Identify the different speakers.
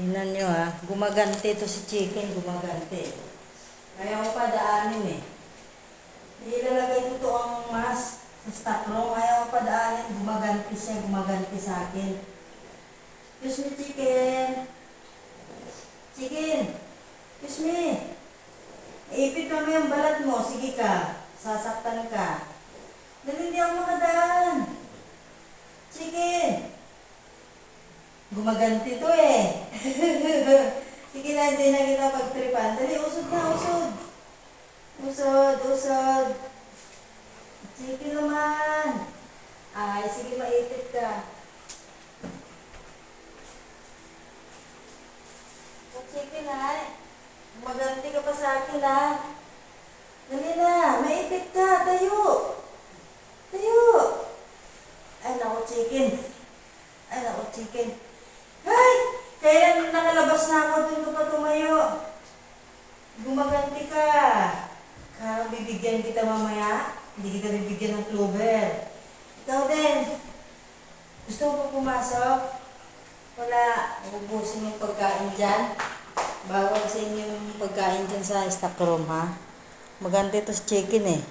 Speaker 1: Tingnan nyo ha. Gumagante to si chicken. Gumagante. Ayaw ko pa daanin eh. Ilalagay ko to ang mas sa stock room. Ayaw ko pa daanin. Gumagante siya. Gumagante sa akin. Excuse me, chicken. Chicken. Excuse me. Ipit mo yung balat mo. Sige ka. Sasaktan ka. Dali, hindi ako makadaan. Chicken. Gumaganti to eh. Sige na, hindi na kita pagtripan. Dali, usod na, usod. Usod, usod. Chicken naman. Ay, sige, maipit ka. Chicken ay. Gumaganti ka pa sa akin ha. Dali na, maipit ka. Tayo. Tayo. Ay, naku, chicken. Ay, naku, chicken. Ay! Kaya nakalabas na ako, doon ko pa tumayo. Gumaganti ka. Karang bibigyan kita mamaya. Hindi kita bibigyan ng clover. Ikaw din. Gusto mo pa pumasok? Wala. Ubusin yung pagkain dyan. Bawal sa inyo yung pagkain dyan sa stock room, ha? Maganda ito sa chicken eh.